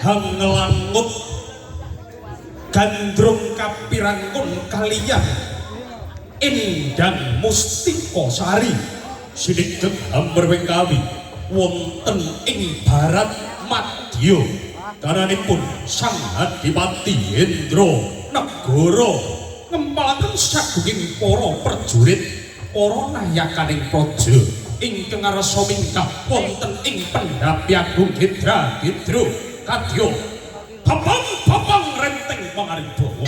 Hanglangut gandrung kapirangkun kaliyan Endang Mustika Sari sinigdeg hamberwing kawi wonten ing barat madya karanipun Sang Adipati Hendra Negara ngempalaken sagunging para prajurit para nayakaning praja ingkang ngarsa mingkah wonten ing Pendhapi Agung Gedra kadya babang renteng pangarimbawa.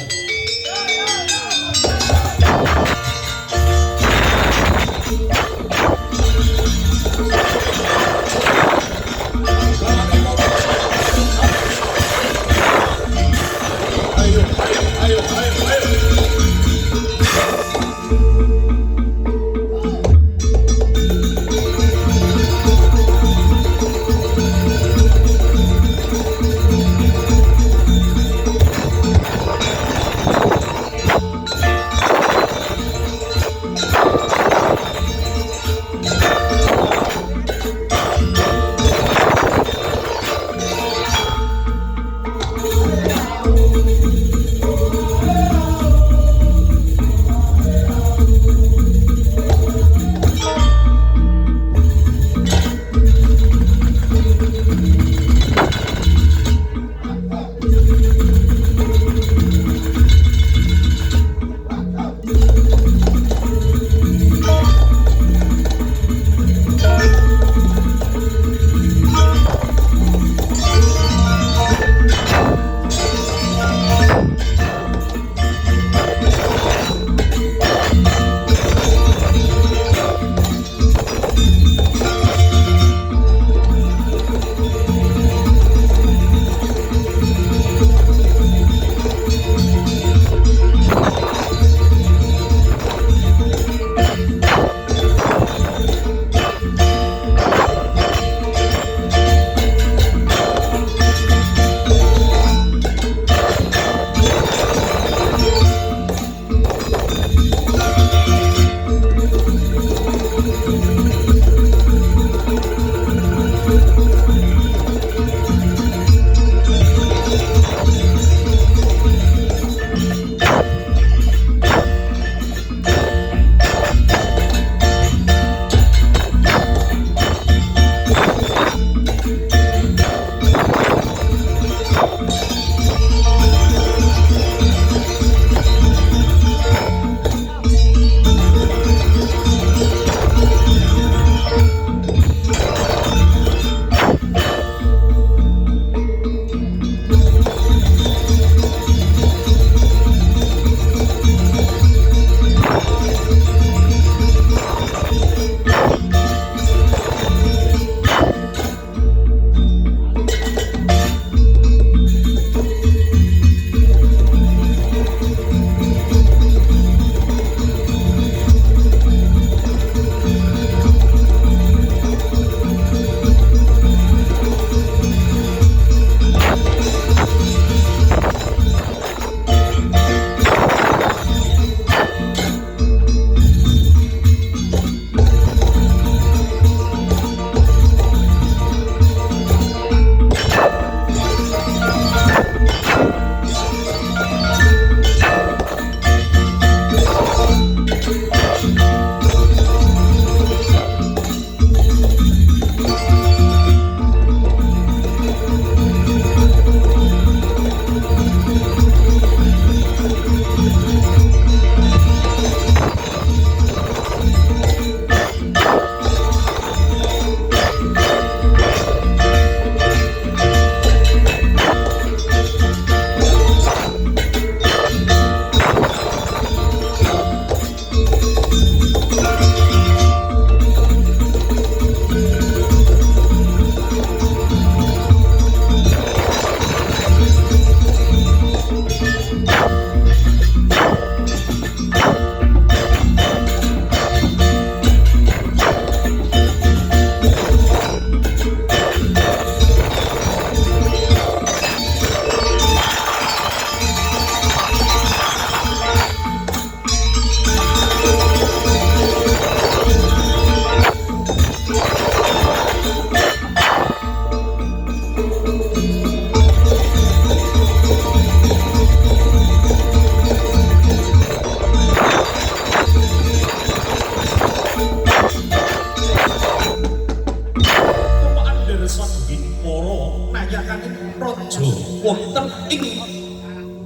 kayakaning raja wonten ing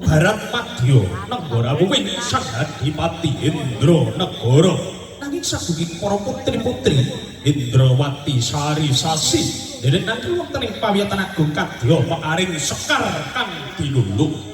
Barat Madya negara Wuwin Sang Adipati Indranegara nanging saduging para putri-putri Indrawati Sari Sasi dene nanging wonten ing pawiyatan agung kadya mekaring Sekar kang dilulung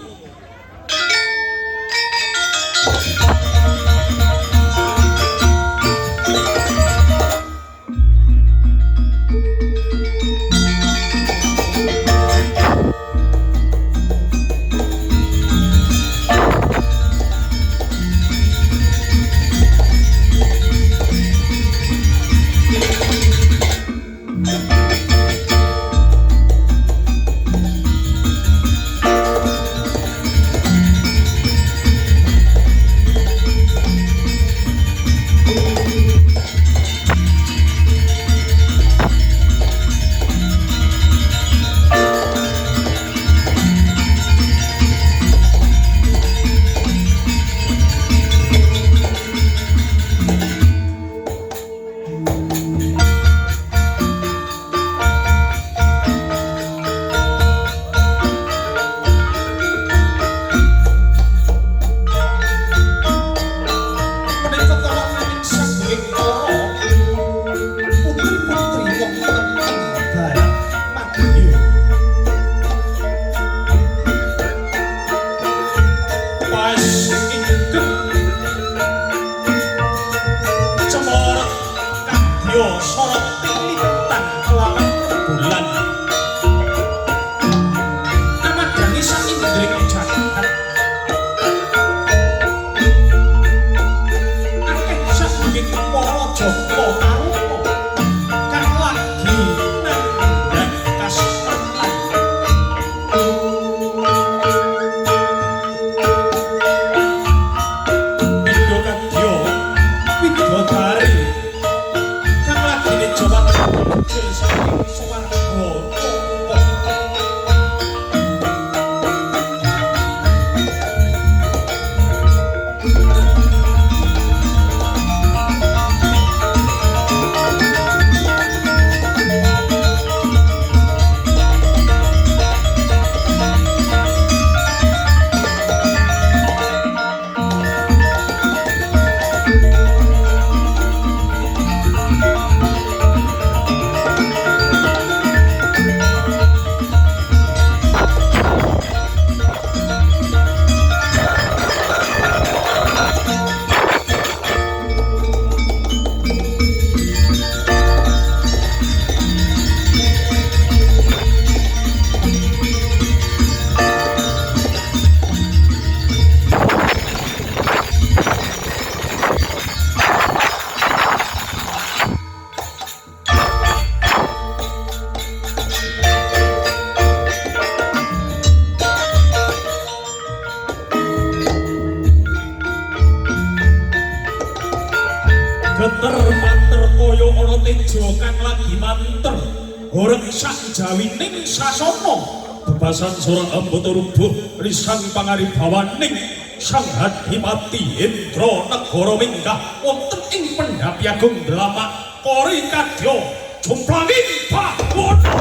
jawining sasana bebasan surang ambata rubuh risang pangaribawaning Sang Adipati Indranegara minggah wonten ing pendhapi agung Dlamak Kori kadya jumplanging pawana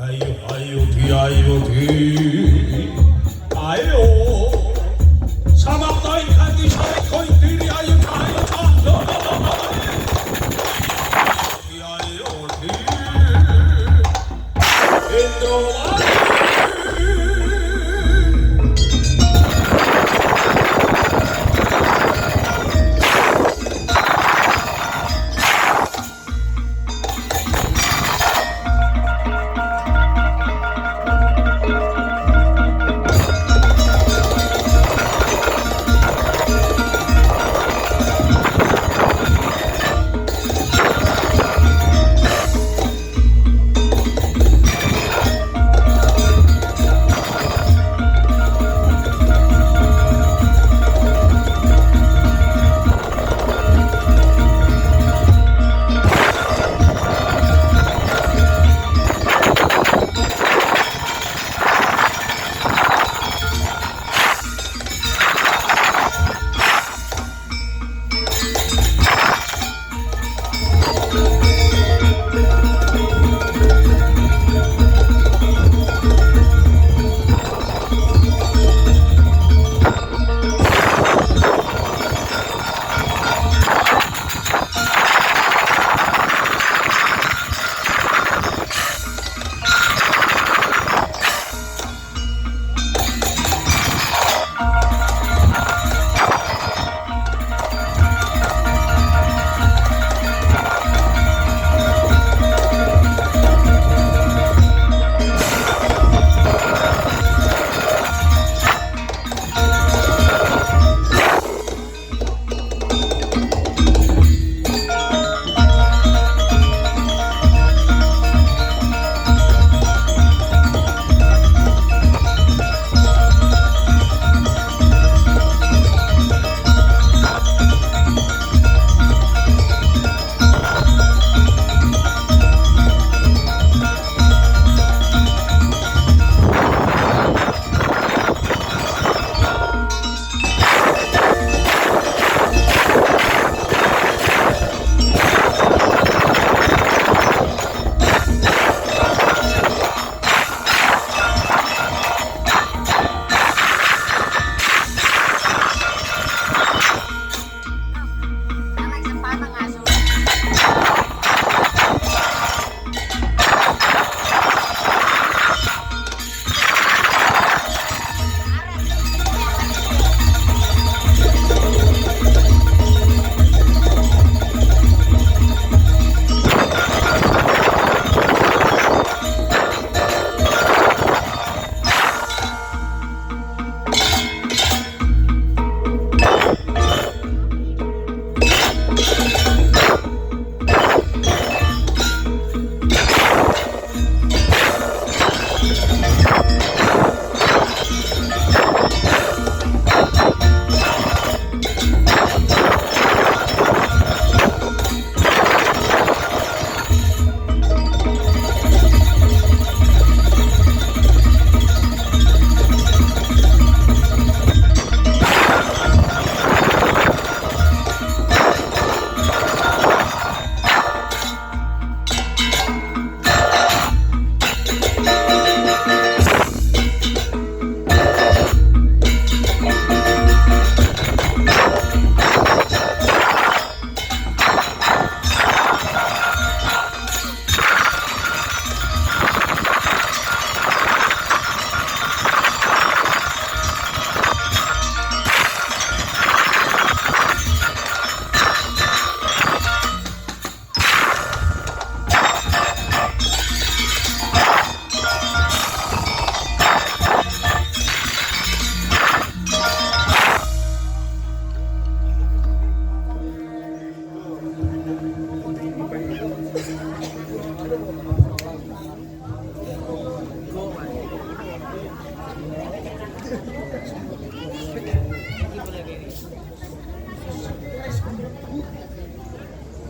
ayo ayo samapta ing ati sare koin diri ayo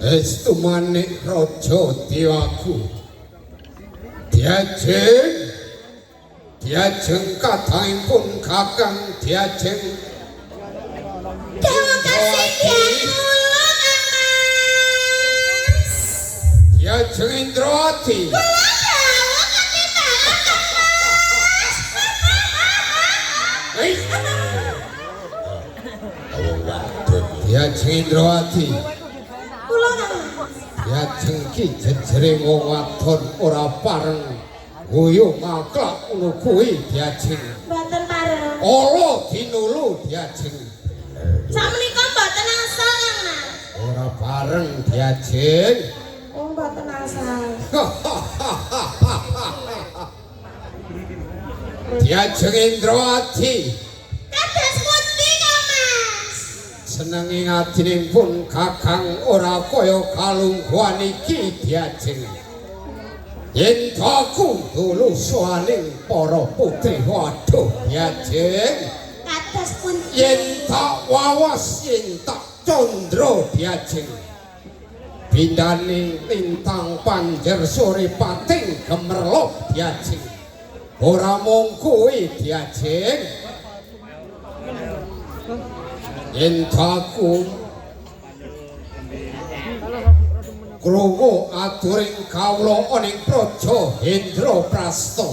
Estu manik raja Dewaku. Diajeng kadangipun Kakang Diajeng. Terima kasih Diakulo Mas. Diajeng Indrawati. Diajeng Indrawati. Kulo Mas. Diajeng ki jejere wong wadon ora pareng guyu maklak ngono kuwi Diajeng. Mboten pareng. Ala dinulu Diajeng. Sakmenika mboten asal Kang Mas. Ora bareng Diajeng. Oh mboten asal. Diajeng Indrawati. Kados pundi Kang Mas? Senenging adinipun Kakang ora kaya kalungguhan iki Diajeng. Yen aku dulu soaning para putri waduh Diajeng. Kados pundi? Yen tak wawas yen tak condro Diajeng. Bindane lintang panjer sore pating gemerlop Diajeng. Ora mung kuwi Diajeng. Yen aku krungu aturing kawula ning praja Indraprasta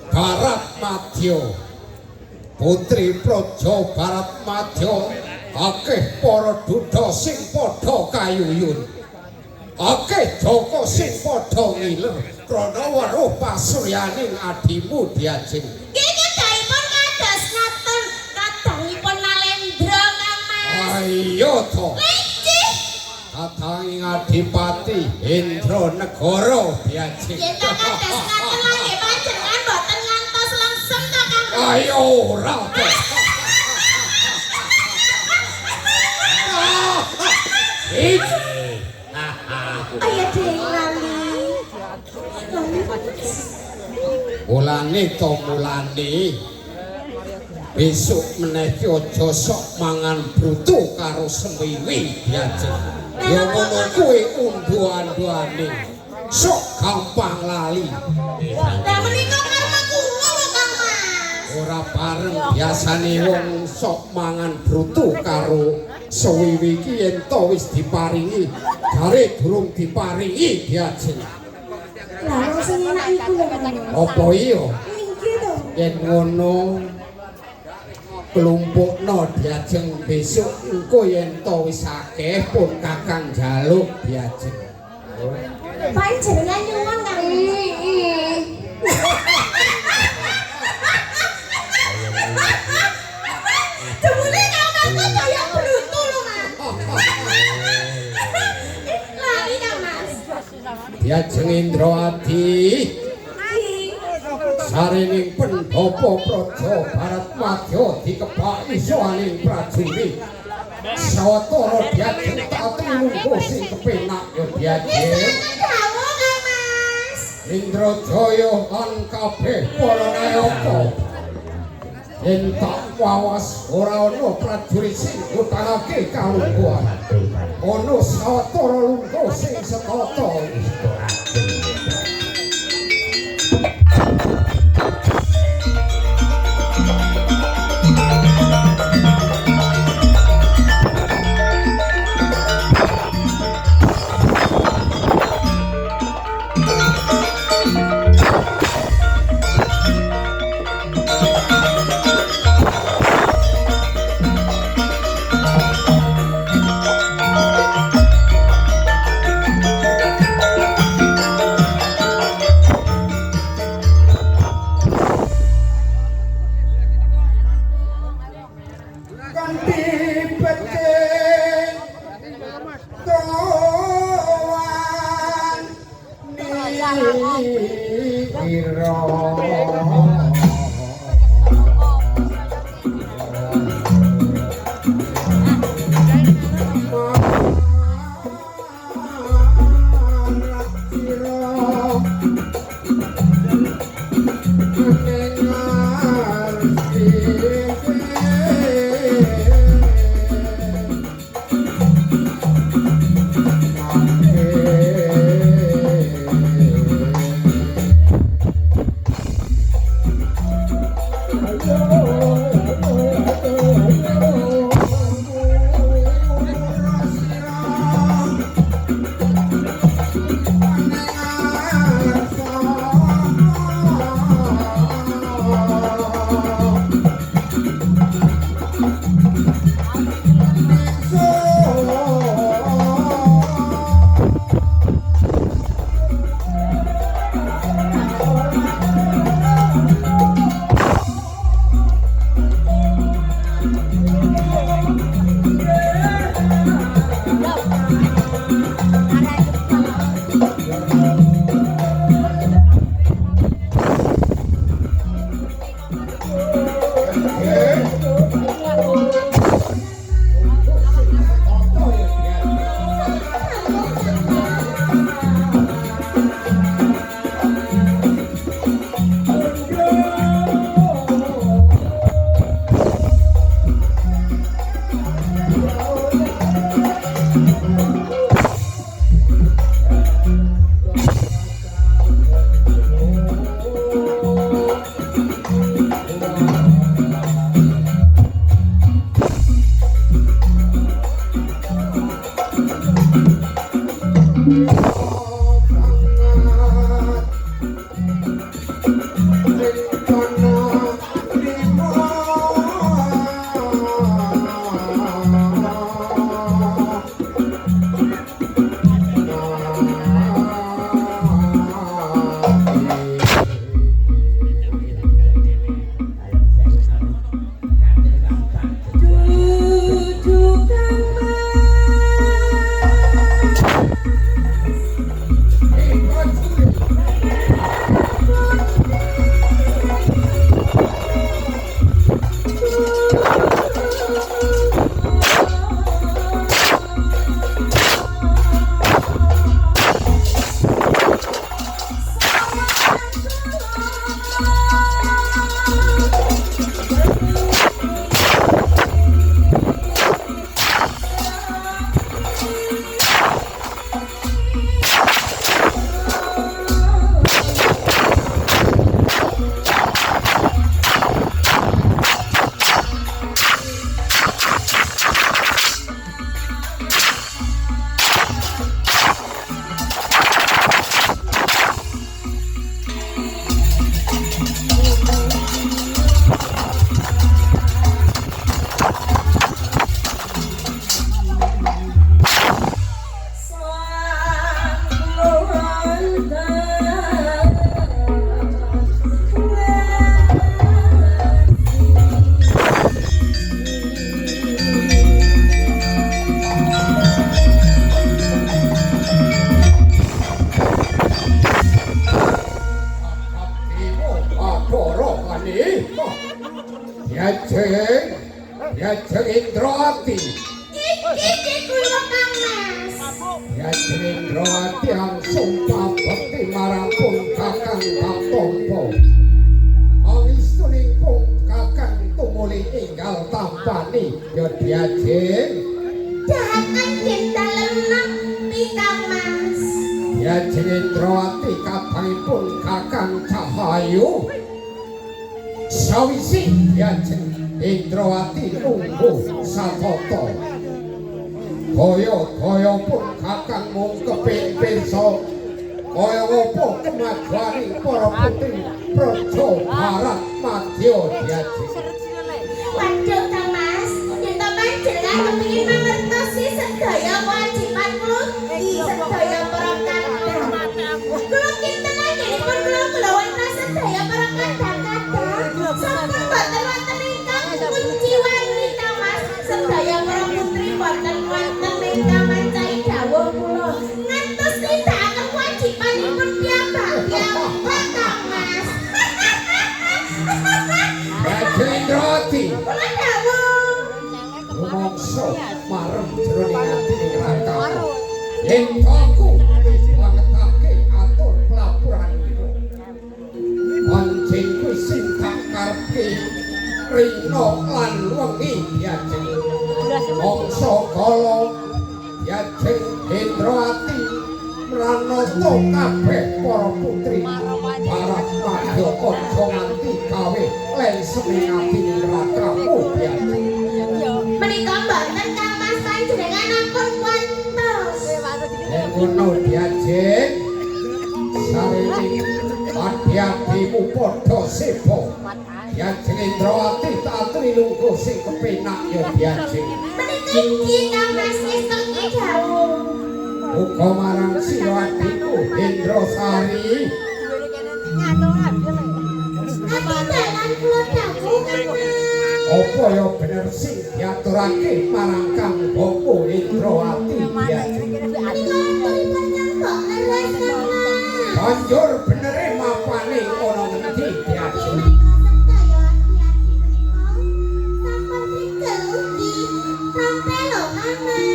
Baratmadya. Putri praja Baratmadya akeh para duda sing padha kayuyun. Akeh joko sing padha ngiler krana weruh pasuryaning adimu Diajeng. Nggih kedahipun kados ngaten kadangipun Nalendra Kang Mas. Ayo to. Nggih. Katanging Adipati Indranegara Diajeng. Yen tak kados ngaten lah nggih panjenengan mboten ngantos langsung ta Kang Mas. Ayo ora to. Ayo dhewe lali. Mulane to mulane. Besok meneh ki aja sok mangan brutu karo semwiwi Diajeng. Ya ngono kuwi undu-anduane. Sok gampang lali. Lah menika karma kula lho Kang Mas. Ora bareng biasane wong sok mangan brutu karo sewiwi ki yen to wis diparingi, jare durung diparingi Diajeng. Lah wong sing enak iku lho Kang Mas. Apa iya? Nggih to. Yen ngono kelompokno Diajeng besok engko yen to wis akeh pun Kakang jaluk Diajeng. Panjenengan nyuwun Kang Mas. Jebule Kang Mas kok kaya brutu lho Mas. Lali Kang Mas. Diajeng Indrawati sarining pendopo praja Baratmadya dikebaki soaning prajurit. Sawetara Diajeng tak tulungku sing kepenak ya Diajeng. Dawuh Kang Mas. Indrajaya lan kabeh para nayaka. Yen tak wawas ora ana prajurit sing ngutangake kalungguhan. Ana sawetara lungguh sing setata. Diajeng Indrawati. Iki kula Kang Mas. Diajeng Indrawati ang sumpah bekti marang pun kakang Tampo. Awistuning pun kakang tumuli inggal tampani ya diajeng. Dahakan yen dalem nepi Kang Mas. Diajeng Indrawati kathahipun kakang Cahayu. Sawisi diajeng Indrawati nunggu satata. Kaya pun kakang mung keping pirsa kaya apa kemajuaning para putri Praja Barat Madya diajeng. Waduh Kang Mas, yen to panjenengan kepengin mangertosi sedaya kewajiban kula sedaya para kadang. Kula kinten anggenipun kula wonten sedaya para kadang-kadang. Sampun boten wonten ingkang kunci wani Kang Mas. Sedaya para putri boten wonten ingkang mancai dawuh kula. Ngantos nindakaken kewajibanipun piyambak-piyambak Kang Mas. Diajeng Indrawati Kula dawuh. rumangsa marem jroning atining rakamu. Yen aku wis bangetake atur pelaburanmu. Pancen kuwi sing tak karepe rina lan wengi diajeng. Mangsa kala diajeng Indrawati mranata kabeh para putri Barat Madya aja nganti gawe lesemi atining rakamu diajeng. Menika mboten Kang Mas panjenengan ampun kuantos. Yen ngono diajeng sarene adhi-adhimu padha seba. Diajeng Indrawati tak aturi lungguh sing kepenak ya diajeng. Menika iki Kang Mas istangi dawuh. Uga marang sira adhiku Indrasari. Ati dalan kula dawuh Kang Mas. Apa ya bener sing diaturake marang Kang Bapa Indrawati diajeng. Menika aturipun nyambok leres Kang Mas. Banjur benere mapane ana ngendi diajeng. Sedaya ati-ati menika sampun prigel ugi sampe lho Kang Mas.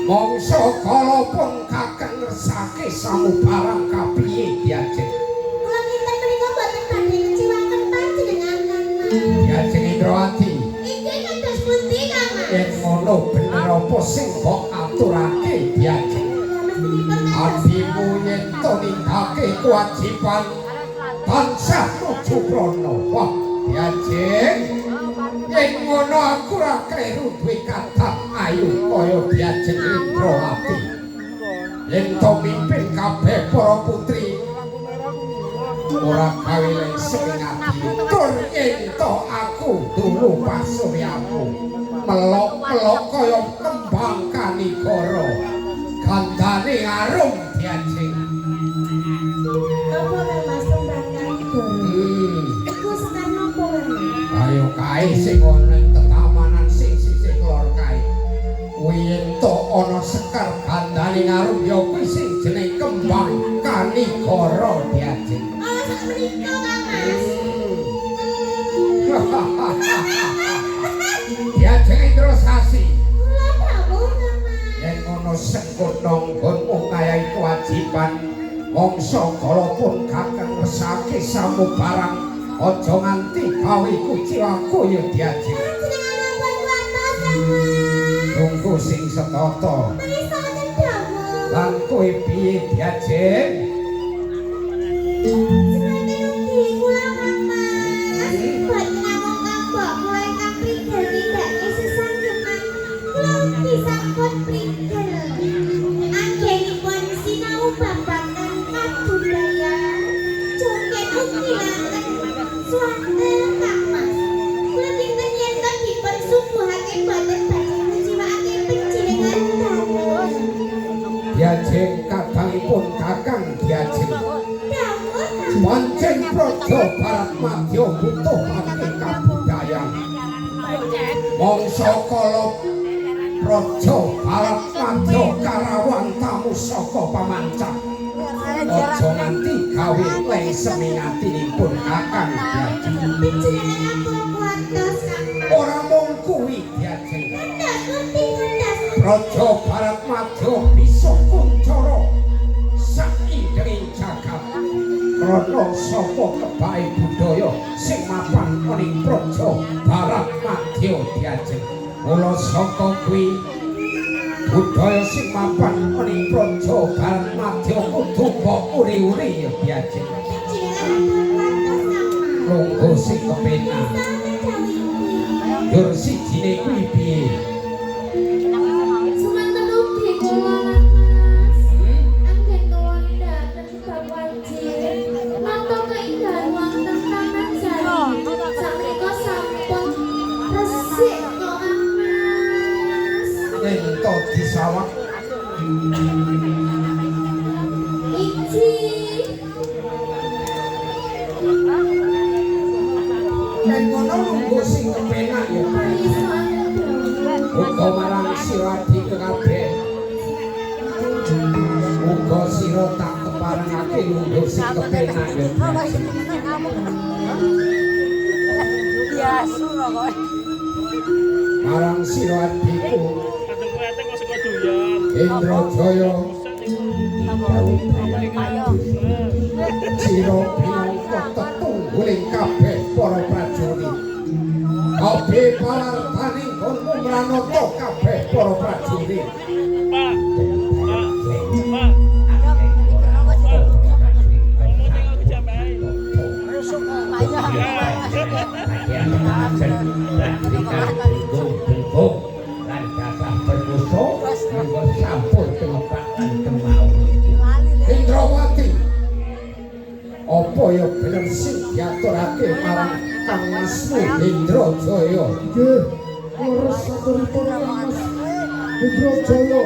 Mangsa kala pun kakang ngersake samubarang kapiye diajeng. Kula kinten menika mboten badhe ngeciwaken panjenengan Kang Mas. Diajeng Indrawati. Iki kados pundi Kang Mas? Yen ngono bener apa sing mbok aturake diajeng. Ya mestipun kados Adimu yen to nindakake kewajiban tansah nuju prana. Wah, diajeng. Yen ngono aku ora kleru duwe kathah ayu kaya diajeng Indrawati. Yen to mimpin kabeh para putri ora gawe leseng ati. Tur yen to aku dulu pasuryamu melok-melok kaya kembang kanigara. Gandane arum diajeng. Napa Kang Mas tembang Kanigara? Iku sekar napa Kang Mas? Ayo kae sing ana ing tetamanan sing sisih lor kae. Kuwi ento ana sekar gandane arum ya kuwi sing jeneng kembang kanigara diajeng. Oh, sak menika Kang Mas. Diajeng Indrasari. Kula dawuh Kang Mas. Yen ngono sengkut nonggonmu ngayahi kewajiban mangsa kala pun kakang ngersake samubarang aja nganti gawe kuciwaku ya diajeng. Panjenengan ampun kuantos Kang Mas. Tunggu sing setata. Menika wonten dawuh. Lan kowe piye diajeng? Senajan ugi kula Kang Mas. Boten namung kambok kula ingkang prigel nindakake sesanggeman. Kula ugi sampun prigel. Anggenipun sinau babagan kabudayan. Joget ugi lanten swanten Kang Mas. Kula kinten yen to dipun subuhake boten badhe njiwakake panjenengan dawuh. Diajeng kadangipun kakang diajeng. Dawuh Kang Pancen Praja Barat Madya butuhake kabudayan. Mangsa kala Praja Barat Madya karawang tamu saka pamancah. Aja nganti gawe lesemi atinipun kakang diajeng. panjenengan ampun kuantos ngantos Kang Mas. Ora mung kuwi diajeng. Ngendas ngerti ngendas. Raja Barat Madya bisa kuncara saindenging jagat. Krana sapa kebake budaya sing mapan ning Praja Barat Madya diajeng. Mula saka kuwi budaya sing mapan ning Praja Barat Madya kudu mbok uri-uri ya diajeng. Jenengan ngantos Kang Mas. Lungguh sing kepenak. Sana dawi kuwi. Dur sijine kuwi piye? Sumanten ugi kula Kang Mas. Anggen kula ndaten bab wajib. Nata keindahan wonten taman sari. Sameika sampun resik kok Kang Mas. Ento disawak Iji. nek ngono lungguh sing kepenak ya. Iso Uga marang sira kabeh. Uga sira tak keparengake lungguh sing kepenak ya. Marang sira adhiku Indrajaya sira pinangka tetungguling kabeh para prajurit. Kabeh palartaning kon umranata kabeh para prajurit. Indrawati, apa ya bener sing diaturake marang Kang Masmu Indrajaya? Nggih, leres saturipun Kang Mas Indrajaya.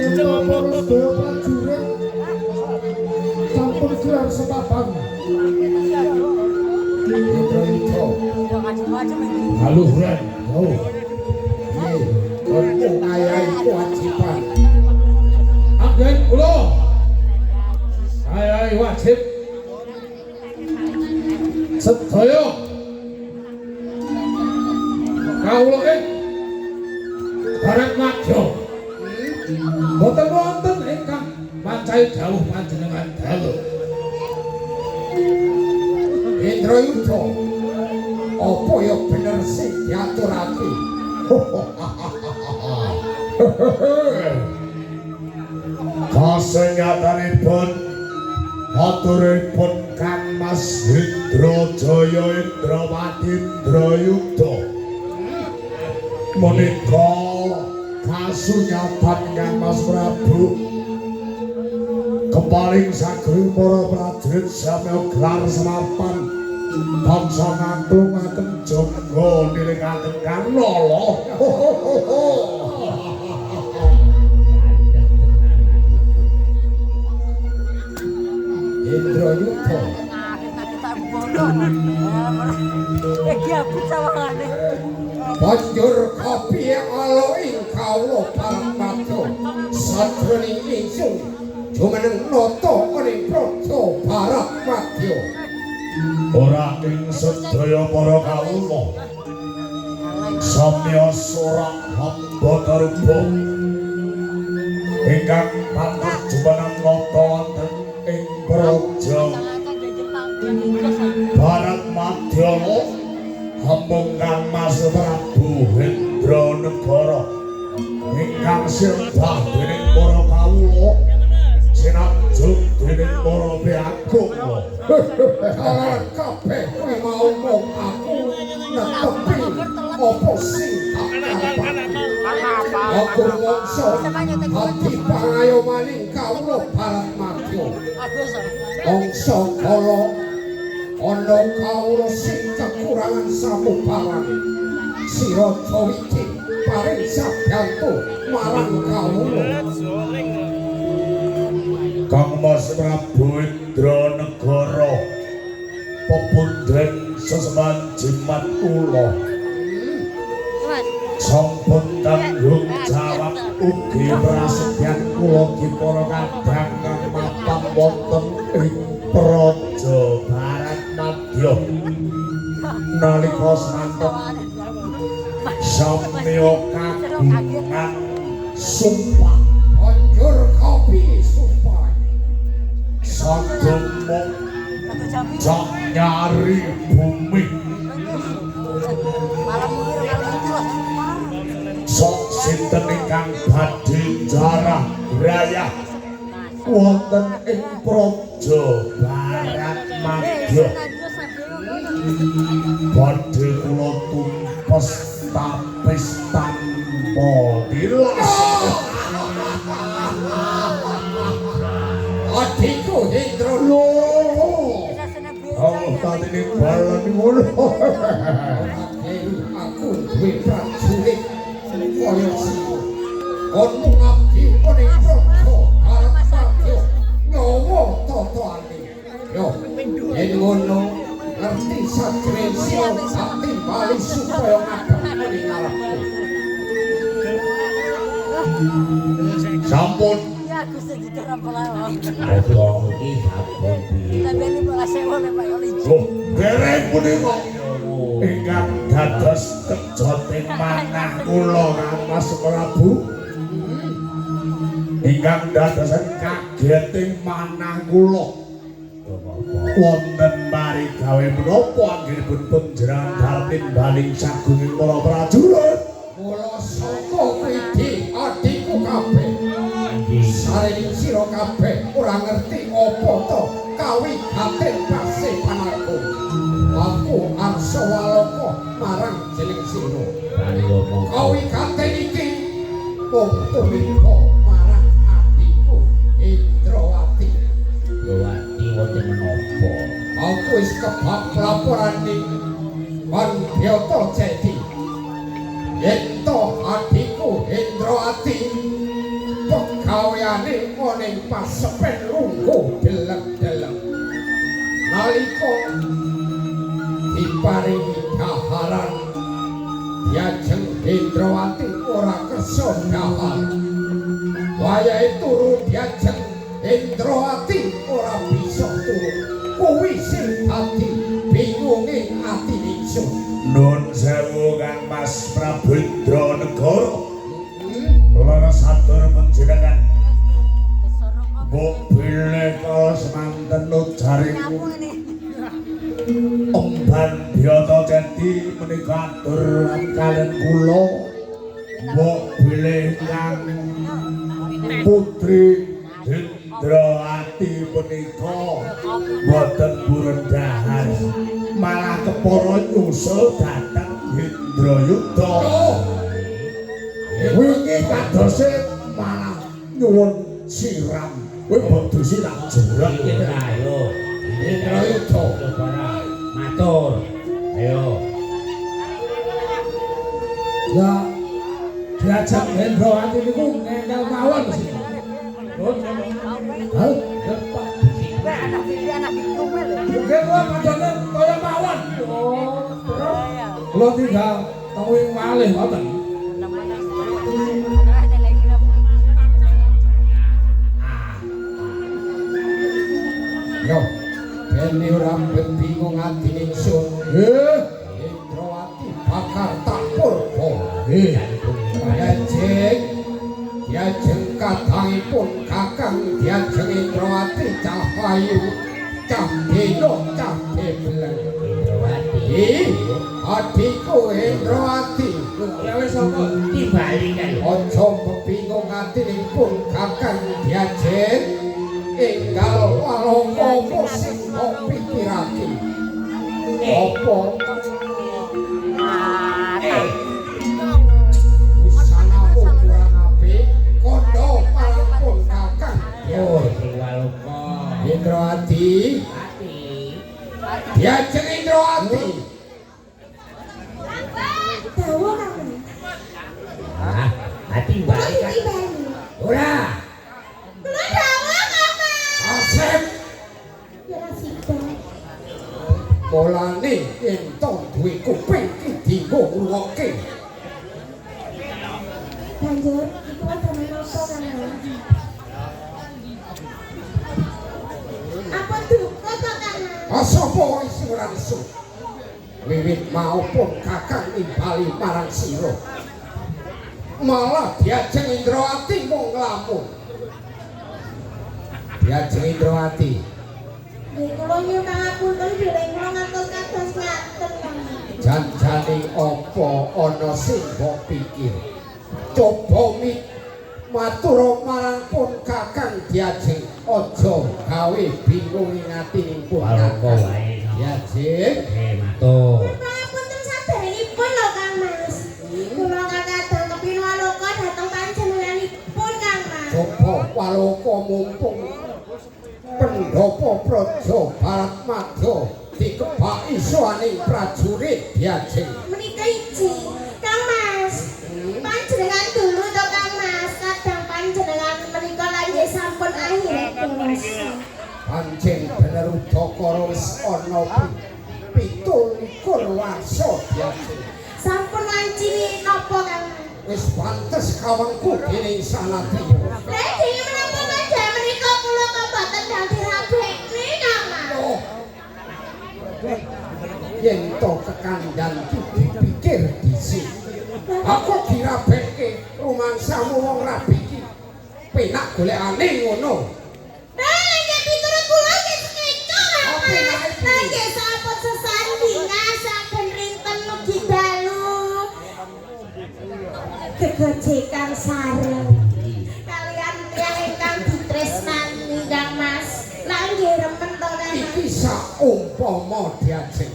Para sedaya prajurit sampun gelar sepapan. Indrajaya. Haluhran, oh. Nggih, konmu ngayahi kewajiban. Anggen kula saya wajib sedaya kawula ing Barat Madya boten wonten ingkang macahi dawuh panjenengan dalu. Indrayudha, apa ya bener sing diaturake? Kasenyatanipun aturipun Kang Mas Indrajaya Indrawati Indrayudha menika kasunyatan Kang Mas Prabu keparing sagring para prajurit sami gelar semapan bangsa ngantungaken jangga niringaken Kang Lala. Indrayudha banjur kapiye ala ing kawula Barat Madya sajroning ingsun jumeneng nata ing Praja Barat Madya. Ora ing sedaya para kawula samya sorak hamba karupa ingkang pantes jumeneng nata wonten ing Praja Barat Madya hambung Kang Mas Prabu Indranegara ingkang sirbah dening para kawula sinajeng dening para piagung. Kabeh kowe mau mung aku netepi apa sing tak karepake. Aku mongso ati pangayomaning kawula Barat Madya. Mongso kala ana kawula sing kekurangan samubarang sira Jawiti paring sabantu marang kawula. Kang Mas Prabu Indranegara pepundhen sesembahan jimat kula sampun tanggung jawab ugi prasedyan kula dipara kadang kang mapan wonten ing Praja Barat Madya nalika santen samya kagungan sumpah banjur kopi sumpah sademo cak nyari bumi sok sinten ingkang badhe jarah raya wonten ing praja barat madya badhe kula tumpes tapis tanpa dilas adikku Hendro lo Allah tadi balan ngono aku duwe prajurit kaya sing kon ngabdi ning praja arep padha nyawa totoane yo yen ngono ngerti sajroning sira sakti bali supaya ngadep ning arepku sampun ya Gusti dikira pelawak Allah iki sampun piye tapi ini malah sewa Pak Yoli oh dereng punika ingkang dados kejoting manah kula Mas Prabu ingkang dadosen kageting manah kula wonten mari gawe menapa anggenipun panjenengan dalem baling sagunging para prajurit kula saka kridi adikku kabeh saring sira kabeh ora ngerti apa to kawigaten pasepananku aku arsa walaka marang jeneng sira kawigaten iki mung tumeka marang adikku Indrawati wonten menapa aku wis kebak laporan ning Panbyata Cedi yen to adikku Indrawati pegaweyane ning pasepen lungguh deleng-deleng nalika diparingi kaharan diajeng Indrawati ora kersa dahar wayahe turu diajeng Indrawati ora bisa turu kuwi sing dadi bingunge ati ingsun nun sewu Kang Mas Prabu Indranegara kula satur panjenengan mbok bilih kala semanten jariku Emban Byata Cedi menika atur kalian kula mbok bilih kang putri Indrawati menika boten burendahan malah kepara nyusul dhateng Indrayuda wingi kadose malah nyuwun siram kowe bodho tak jerok ayo Indrayuda matur ayo ya diajak Indrawati niku ngendel mawon sih hal depan anak itu mel oke kok padane kaya mawon kula tinggal tawing malih ngoten yo dene ora bingung ati ingsun Indrawati bakar tak purba diajeng kadangipun kakang diajeng Indrawati Cahayu Cahbeno Cahbeleng Indrawati adikku Indrawati ya wis apa dibalikan aja bingung atinipun kakang diajeng enggal walaka sing pikirake apa Indrawati diajeng Indrawati Dawa kamu. hati balikan ora Kula dawa kamu. asep Ya sida. polane ento duwe kuping iki dienggo ngrungokke Banjur iku temen apa kamu? Apa duka to kamu? sapa sing ora nesu wiwit maupun kakang nimbali marang sira malah Diajeng Indrawati mung nglamun. Diajeng Indrawati Nggih kula nyuwun pangapunten bilih kula ngantos kados ngaten Kang. janjane apa ana sing mbok pikir coba matur marang pun kakang Diajeng aja gawe bingung ing atining pun kakang Diajeng matur. Pangapunten saderengipun lho Kang Mas. Kula kakadang kepinu aloka dhateng panjenenganipun Kang Mas. coba waloka mumpung pendopo praja Barat Madya dikebaki soaning prajurit Diajeng Menika iji Kang Mas. Panjenengan dulu to Kang Mas. Kadang panjenengan menika lagi sampun akhir dewasa. pancen bener udakara wis ana 17 warsa Diajeng Sampun lancini napa Kang Mas? wis pantes kawengku dening sanadya Lagi menapa panjenengan menika kula kebaten dadi rabekne Kang Mas. oh yen to kekandhan dipikir dhisik aku dirabekke rumangsamu wong rabi iki penak golekane ngono Lagi piturut kula nggih sekeca Kang Apa Mas. naik iki? Lagi sampun sesandingan saben rinten mugi dalu. Gegojekan sareng kalian tiyang ingkang ditresnani Kang Mas. Langgih remen to Kang Mas. iki saumpama Diajeng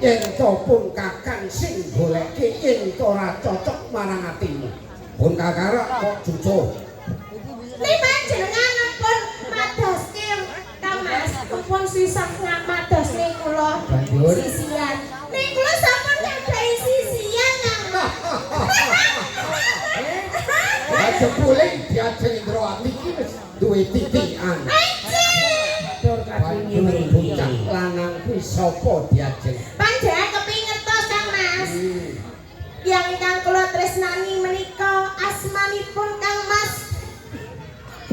yen to pun kakang sing goleke yen to ora cocok marang atimu pun kakara kok jujur Nek panjenengan pun madoske Kang Mas, pun sisah ngamadosne kula Banjur? sisian. Nek kula sampun ngadahi sisian Kang Mas. aja boleh Diajeng Indrawati iki wis duwe titikan Banjur bocah lanang kuwi sapa Diajeng Panjenengan kepingin ngertos Kang Mas. Yang ingkang kula tresnani menika asmanipun Kang Mas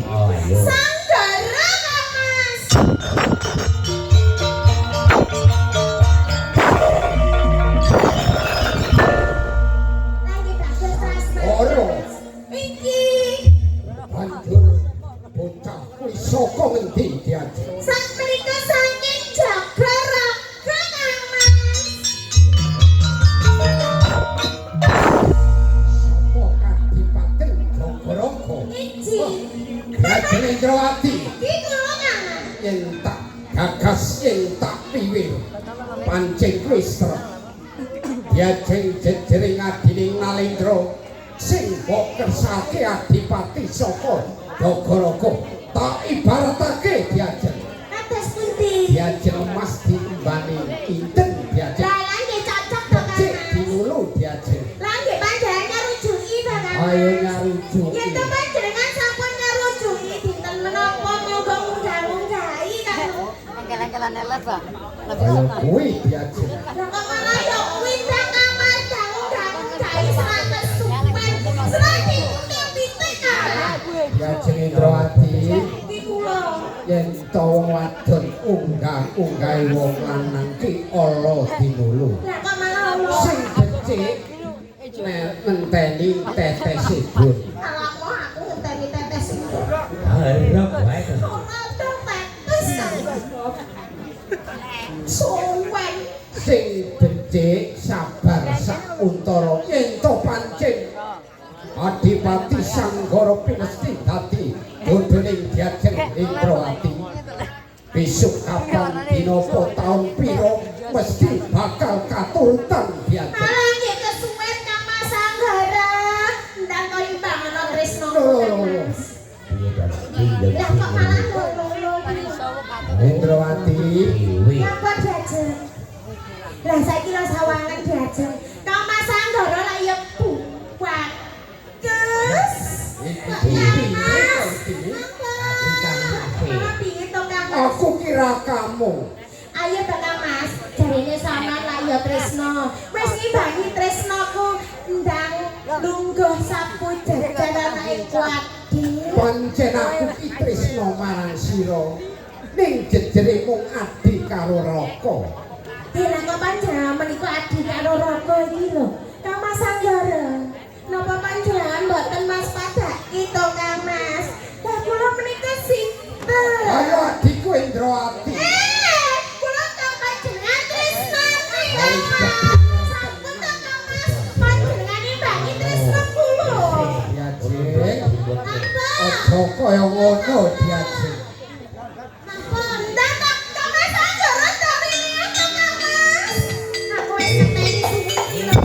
Oh, iya. Sanggara Kang Mas. Lagi bagus tresnani. Ora. Iki banjur bocah kuwi saka ngendi Diajeng sak menika saking Jagaraga Kang Mas. saka Kadipaten Jagaraga Iki Diajeng Indrawati iki kula Kang Mas. yen tak gagas yen tak piwil pancen kuwi srep Diajeng jejering adining Nalendra sing mbok kersake adipati saka Jagaraga tak ibaratake Diajeng Kados pundi? Diajeng emas diimbani inten Diajeng Lah nggih cocok to Kang becik Mas. dinulu Diajeng Lah nggih panjenengan nyarujuki to Kang Mas. ayo nyarujuki Yen to panjenengan sampun nyarujuki dinten menapa monggo ngundang-undhahi Kang Mas. Engkel-engkelan elet, Pak. Lebih ayo senang. kuwi Diajeng Lah kok malah ya kuwi Kang Mas ngundang-undhahi seratus supen. Serati pitik Kang Mas. Diajeng Indrawati Iki kula. yen to wong wadon unggah-unggahi wong lanang ki ala dinulu Lah kok malah Allah. sing becik menteni tetese bun Alamu aku ngenteni tetes itu. Harap wae to. Ora dong tetes Kang Mas. Suwen. sing becik sabar sak untara yen to pancen Adipati Sanggara pinesti dadi bodoning Diajeng Indrawati besok kapan dinopo taun piro mesti bakal katurutan Diajeng Malah nggih kesuwen Kang Mas Sanggara. Ndang kok imbangana Tresna. Lho. Piye to? Pinjem Lah kok malah lolo Indrawati Dewi. Napa Diajeng? Lah saiki lho sawangan Diajeng. Kang Mas Sanggara lah ya buat. Gus. Piye to Kang Mas? aku kira kamu Ayo to Kang Mas, jarine sampean lah ya Tresna. Wis ngibangi Tresnaku ndang lungguh sapu jajan anake kuat. pancen aku ki tresna marang sira ning jejere mung adi karo Raka Napa panjenengan menika adhi karo Raka iki lho. Kang Mas Anggara. Napa panjenengan mboten Mas padhaki to Kang Mas? Lah kula menika sinten? Ayo adikku Indrawati. Kula kang panjenengan tresnani Kang Mas. Sampun to Kang Mas. Panjenengan imbangi tresna kula. Ya Jeng. Napa? Aja kaya ngono Diajeng. Napa? Ndak Kang Mas Anggara to wingi to Kang Mas. Aku wis ngeteni suwi lho.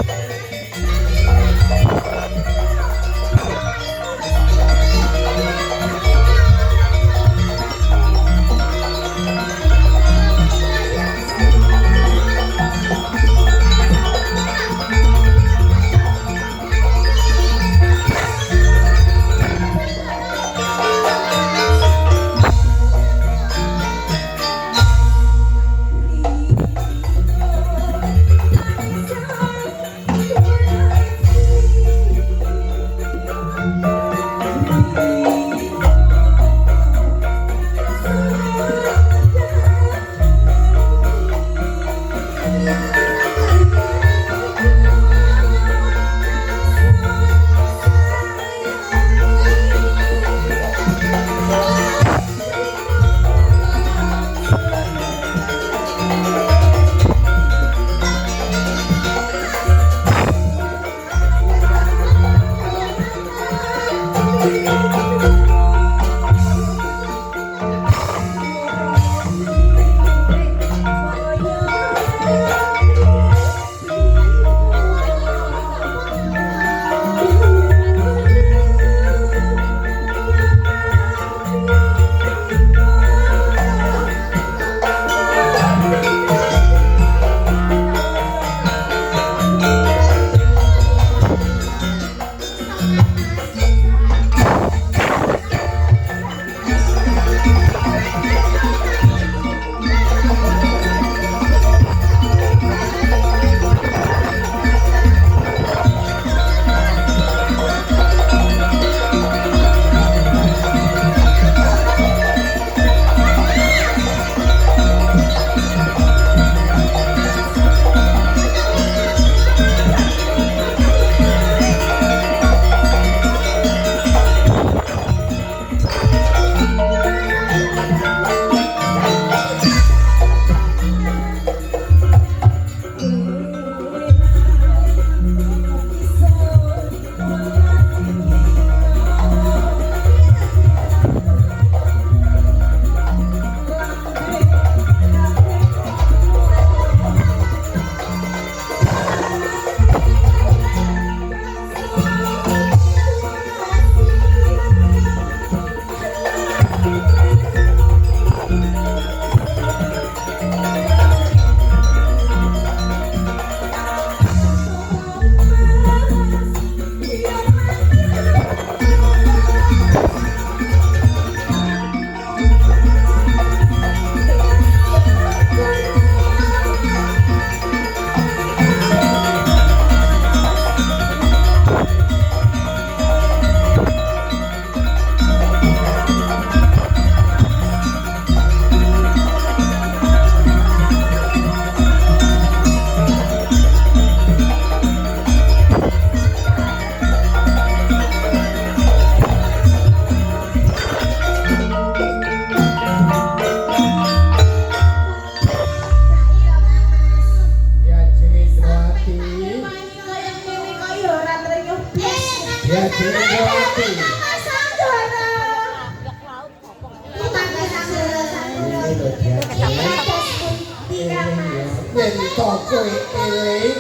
yen to kowe eling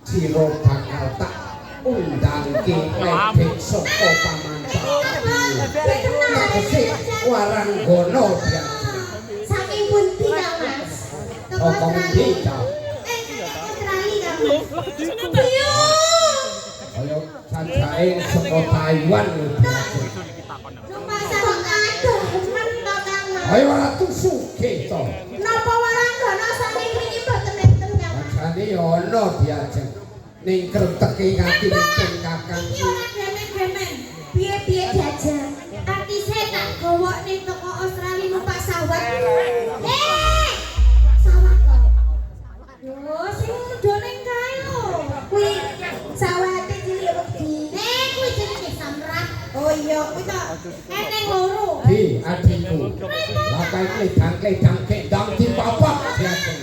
sira bakal tak undangke ledek saka pamantapan tegese waranggana biasa saking pundi Kang Mas apa pundi ta Australia Kang Mas yo kaya sanjae saka Taiwan biasa numpak sak adoh men to Kang Mas ayo ora tusuke to napa waranggana saking mriki boten enten Kang Mas jane ya ana diajeng ning kreteke ngati ning kakang gemen-gemen piye-piye diajeng artise tak gawa ning toko Australia numpak sawat sawat kok kedang-kedang di papak Diajeng.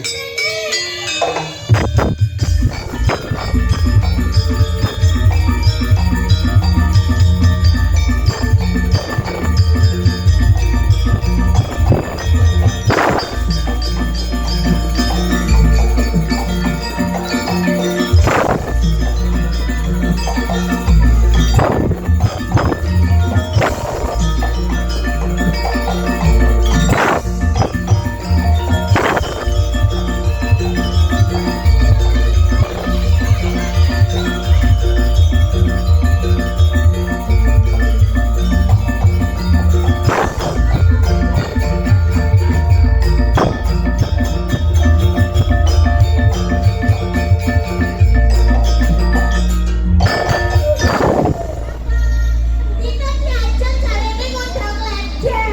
Kita diajak jarene ngondang ledek.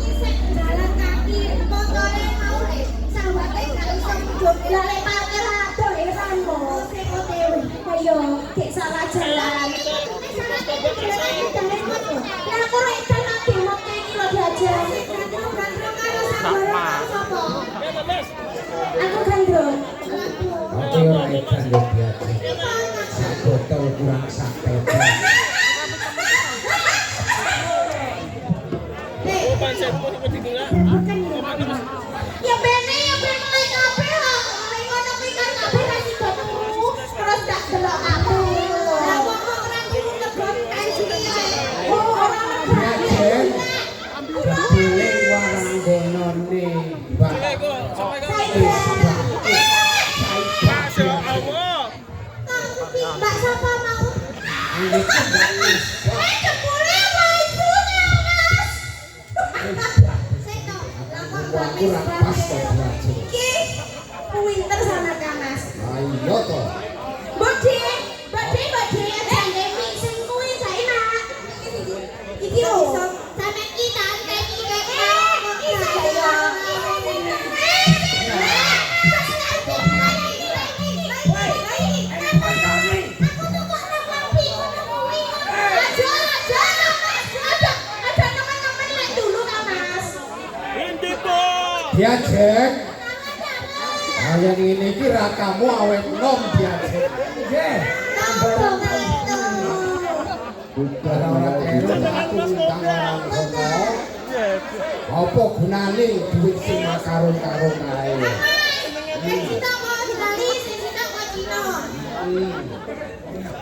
Isek jalan kaki, motore mau le. Sawate gak iso mudhun. Lah lek parkir ado ya kan kok. Ayo, gek salah jalan. Lah aku lek jalan demok iki lho diajak. Aku gandrung. Oke ora edan lho Diajeng. Sak botol kurang sak tetes. Ya bene ya ben mulai kabeh kok. Mulai ngono kuwi kan kabeh ra sida turu. Terus tak delok aku. Lah kok ora dilebon anjing ae. Oh ora Diajeng. Dile warang gonone Mbak. Mbak sapa mau? Ini kan Mbak Iswa. Jebule waisu Mas. Seto, lapor Mbak Aku ra pas kok Diajeng. Iki pinter sama Kak Mas. Ayo to. Bodi, jane mixing kuwi gak enak. Iki lho, sampe kita teki Diajeng. Ayen ini iki rakamu awet nom Diajeng. Nggih. Ora kene aku undang orang kono. Apa gunane duit sing makarun-karun ae.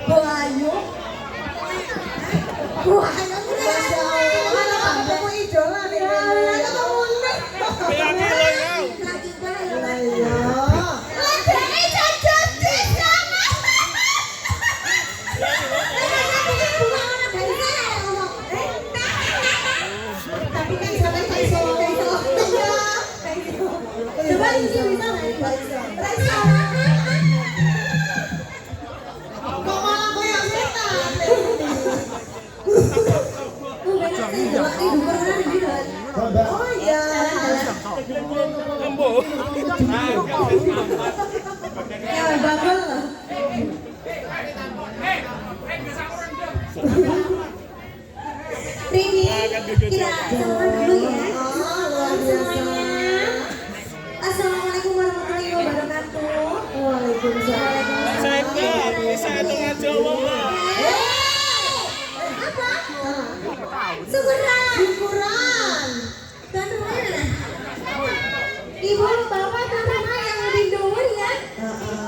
Bayu. Wah, aku idola nih. Tapi kan sampai bisa coba ini bisa nggak? Kok malah kayak setan? Oh iya. Ya bagel. Rini, kita salaman dulu ya. Semuanya. Assalamualaikum warahmatullahi wabarakatuh. Waalaikumsalam. Apa? Syukuran. Dan rumahnya. Ibu, bapak, dan rumah yang lebih dulu ya.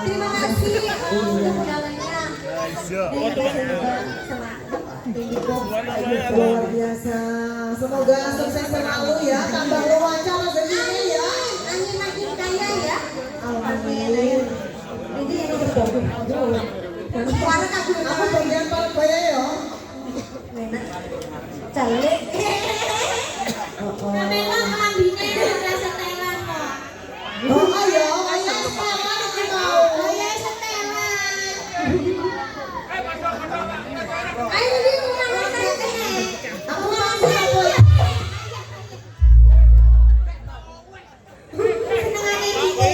Terima kasih untuk undangannya. Luar biasa. Semoga sukses selalu ya. Tambah wawancara begini ya. Angin makin kaya ya. Amin. Ini yang terbaik. Suara aku bagian paling kaya ya. Calik. Sampai lo ngambilnya rasa setelan kok. Oh ayo setelan aku mau. Ayo setelan. Ayo di rumah makan. Aku mau bola. Senengannya ini.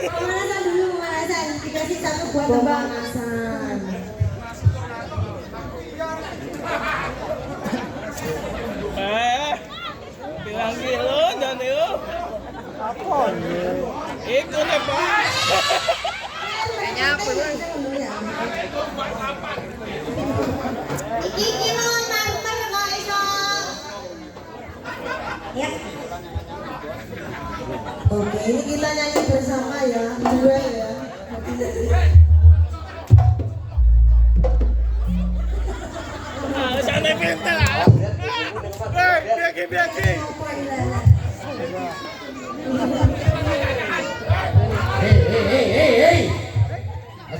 Pemanasan dulu pemanasan. Dikasih satu buat Pemanasan. Bilangin lo. Itu nih Pak. Kayaknya apa ya? Iki lo marmer kok iso. Ya. Oke, ini kita nyanyi bersama ya, duel ya. Sana pintar. Biaki. Hei.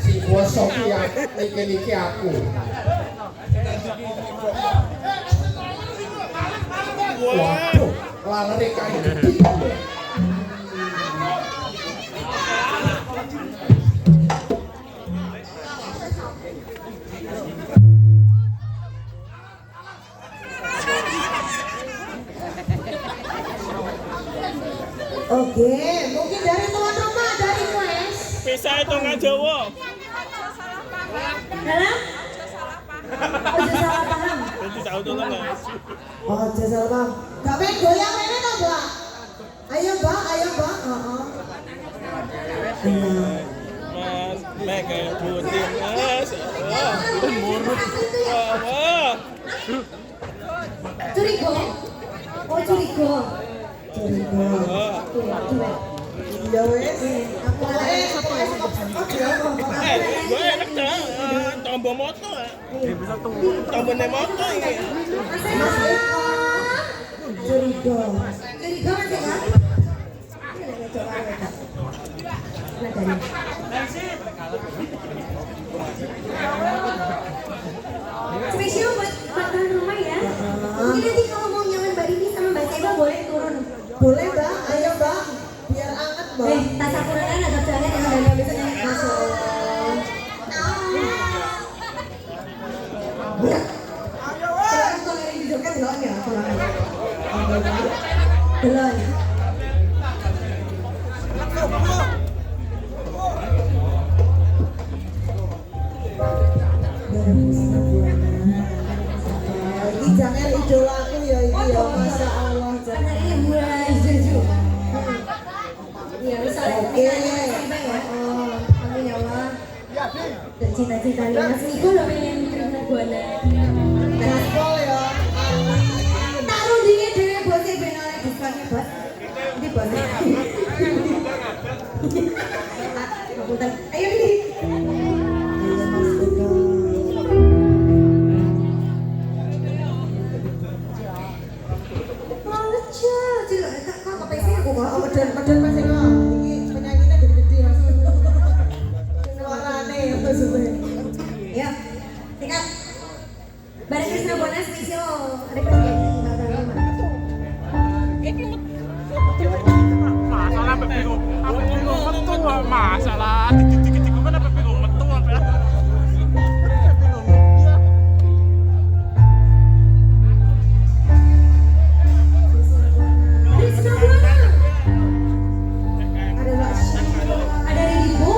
Si gosok ya, niki aku. Waduh, lari kayak gitu. Oke, mungkin dari tuan rumah, dari Wes. Bisa hitungan Jawa. Dalam? Ojo salah paham. Nanti tahu dulu guys. Oh, jasa bang. Gak pengen goyang ini toh, Mbak? Ayo, Mbak. Mas, mega putih mas. Murut. Curigo. Oh, curigo. Iya, Wes. Aku Gue enak dah. Tombol moto. Tombolnya moto ini. Mas Eko. Curigo. Curigo masih kan? Spesial buat tuan rumah ya. Mungkin nanti kalau mau nyalain Mbak Dini sama Mbak Seba boleh turun. Boleh, Mbak. Ayo, Mbak. Biar anget, Mbak. Tas akuran agak jalan yang dari besok yang Masuk. Sekarang kalau yang di joget delon ya, belum. Iki jangan idola aku ya iki ya, Masya Allah. Karena ini mulai jujur. Iya, misalnya Oke. oh, amin ya Allah. Dan cita-cita Mas Niko lo pengen terima buana. Gaspol ya. Taruh dia dhewe bose ben oleh diskonnya, Bos. Ndi bose? Ngapunten. Ayo ini. Iya, Mas Eko. Lucu, cilok tak kok kepese aku kok. Oh, medal Mas Eko. Iki penyanyinya gede-gede Mas. Suarane ya maksudnya. Ya. Sikat. Bareng Krisna Bona spesial request ya. Masalah bingung. Apa bingung metu masalah. Dikit-dikit gimana apa bingung metu apa. Krisna Bona. Ada Mbak Syah. Ada Ribu.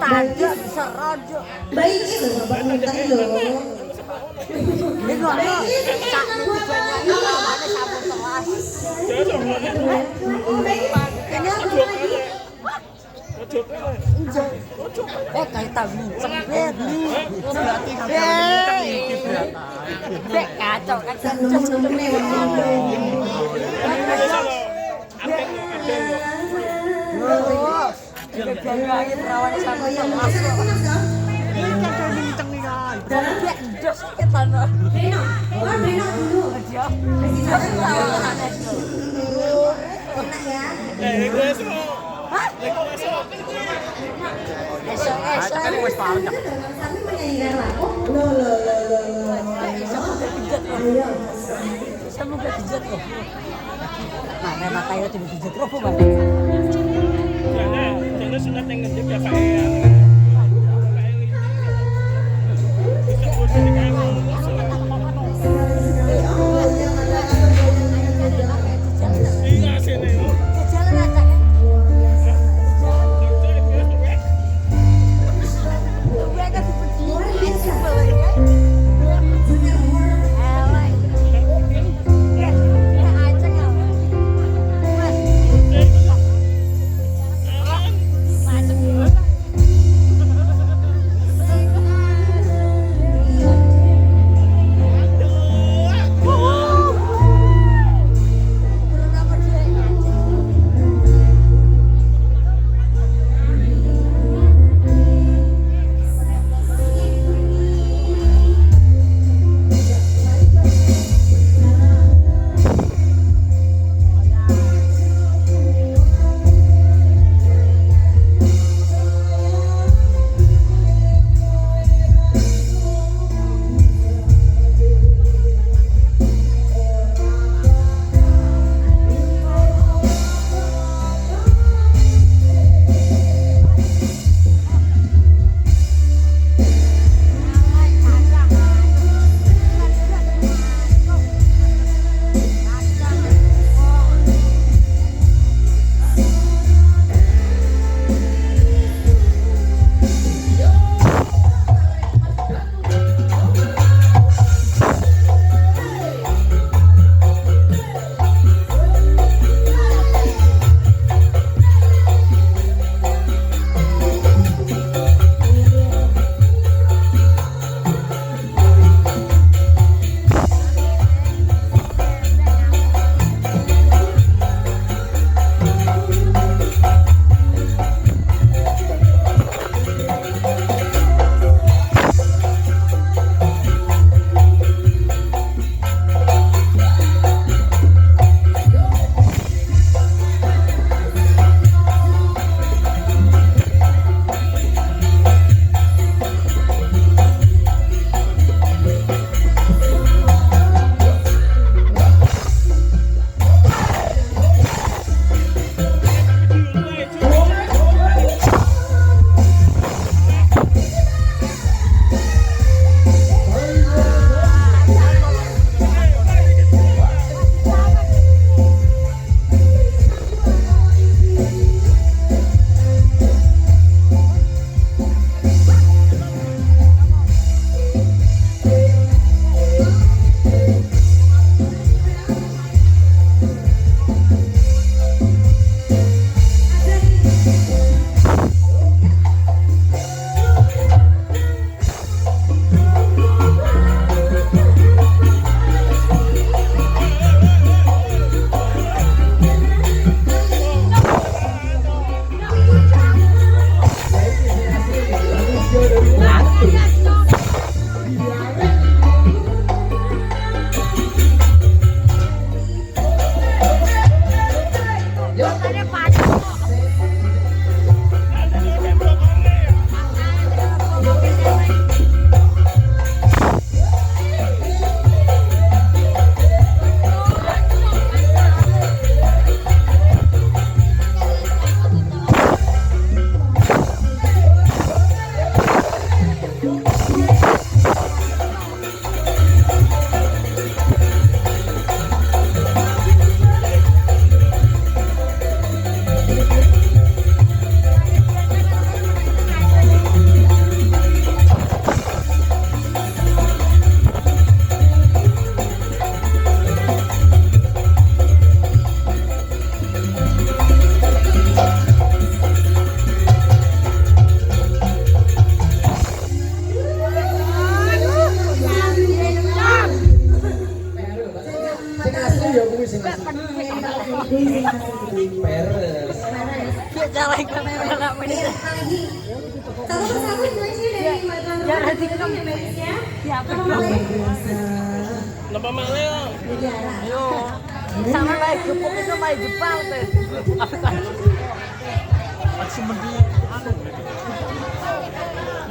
Tadi serojo. Baik itu bapak minta itu. Ini kok tak banyak lawannya sabun telas. Ini apa lagi? Kayak tak bincang. Kacau kan. Jagain rawan sama telas. Reno, keluar Reno dulu. Sampai menyanyikan lagu. Semoga pijat kok. Mana matanya tuh pijat kok mana? Jangan sunat yang ngejek ya kayak Peres. Dia jalan kamera ini. Satu persatu tulisnya dari Mbak Tuan Ya, Rumah nanti Juga kita- ya, Mbak Is ya. Siapa Apa Male? Napa maleo? Ayo. Sama kayak gepuk itu main Jepang tuh.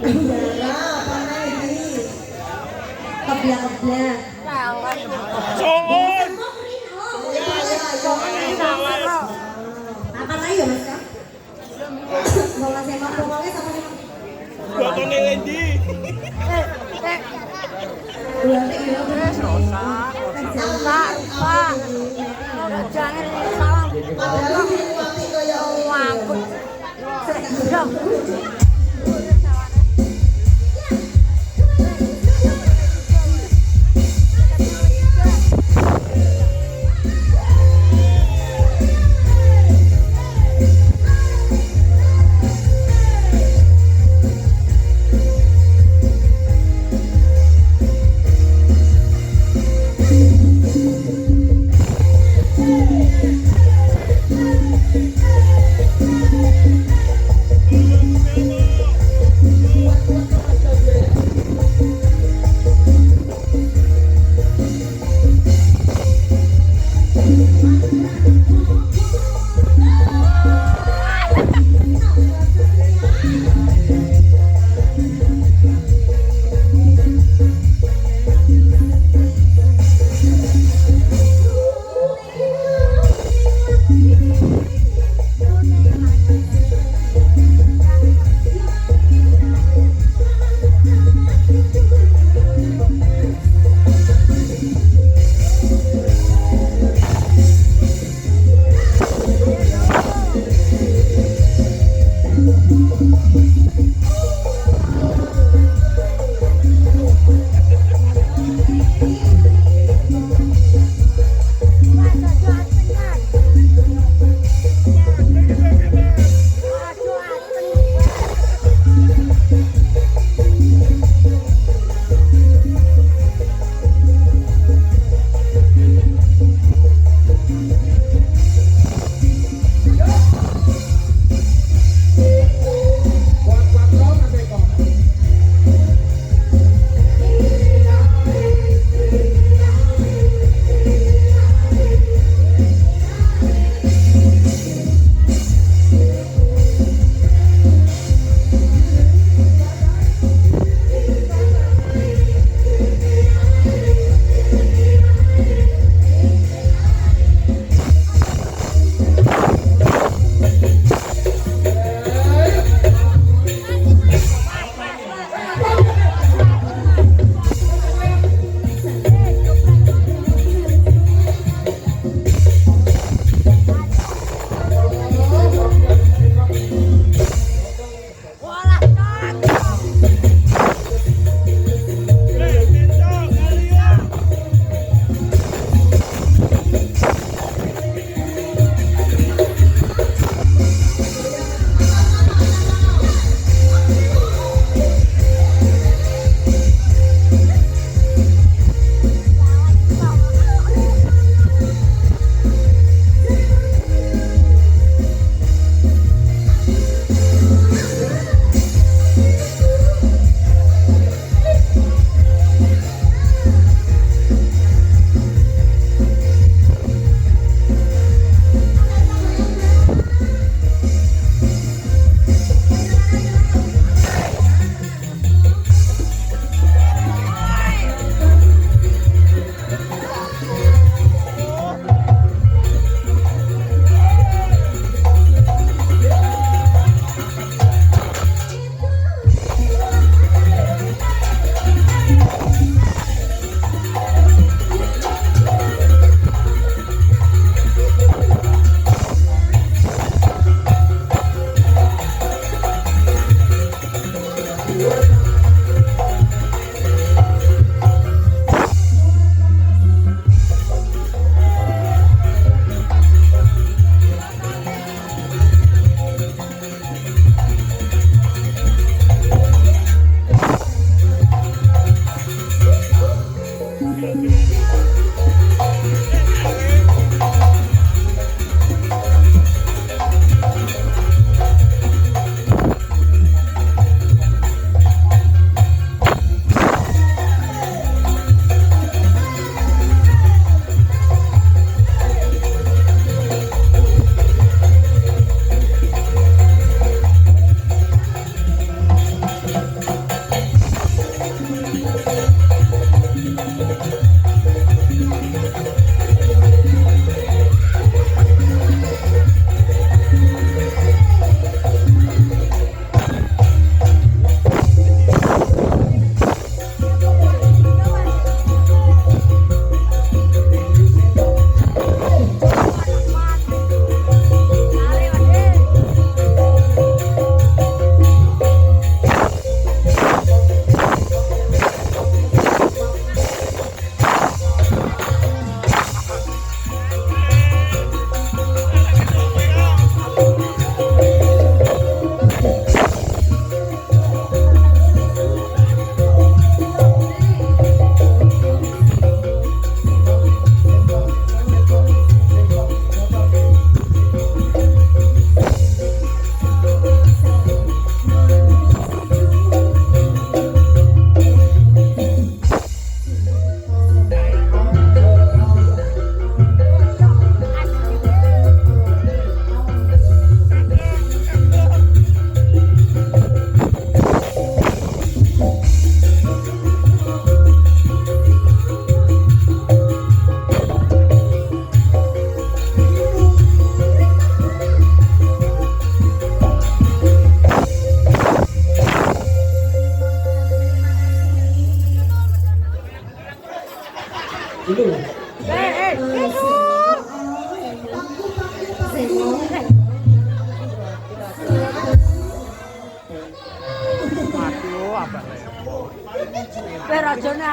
Udara apa lagi? Keblak-keblak. Lawan. Soon! Apa lagi ya Mas Kak? Bola sepak pokoknya sama sepak. Bapak ni Lendi. Dua kilo. Jangan salah. Padahal ini mati kaya Allah. Udah. Thank you.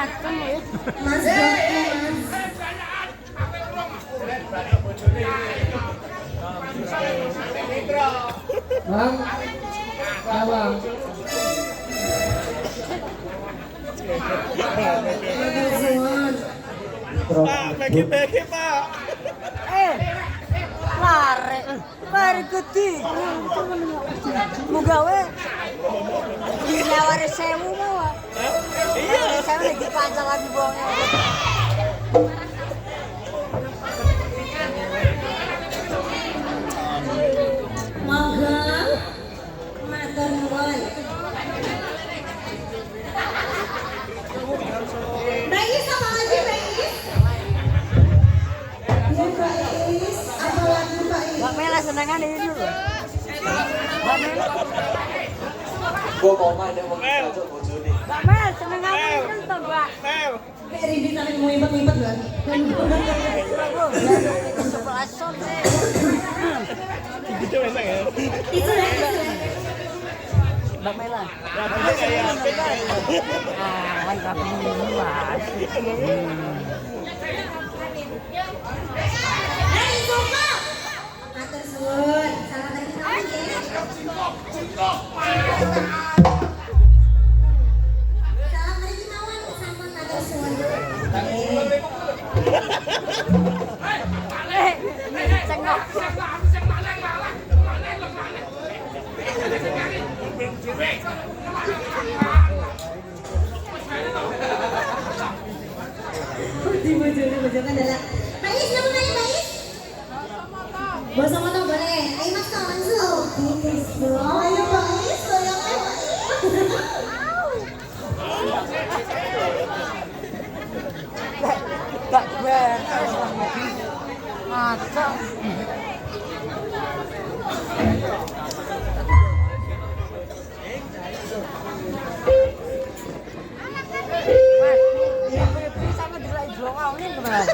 Macem ya. Mas Joko, Mas. Bang, ya bang. Bagi-bagi pak. Lari gede. Mugawe. Dinawari 1000 mau. Iya. Saya lagi panjang lagi bohongnya. Monggo. Matur nuwun. Baik, apa lagi baik? Iya Mbak Is, apa lagi Mbak Is? Mbak Mela senengan ini lho. Mbak Mela. Gua mau ada mau cocok bojone. Mbak Mel senengan ini to, Mbak. Kayak Rindi sampe ngumpet-ngumpet kan? Sebelah son. Gitu enak ya. Itu lah. Mbak Mela. Wan tapi ini Mas. Hei, Joko. Matur suwun. Salam lagi kawan ya. Salam lagi kawan, sampun matur suwun. Cengok. Di bojone adalah Bais, nama mana Bais? Basa moto boleh. Ayo mas kawan su. Ayo Bais, goyangnya Gak beres. Macam. Mas, ini sama delok jlongau ini kemana?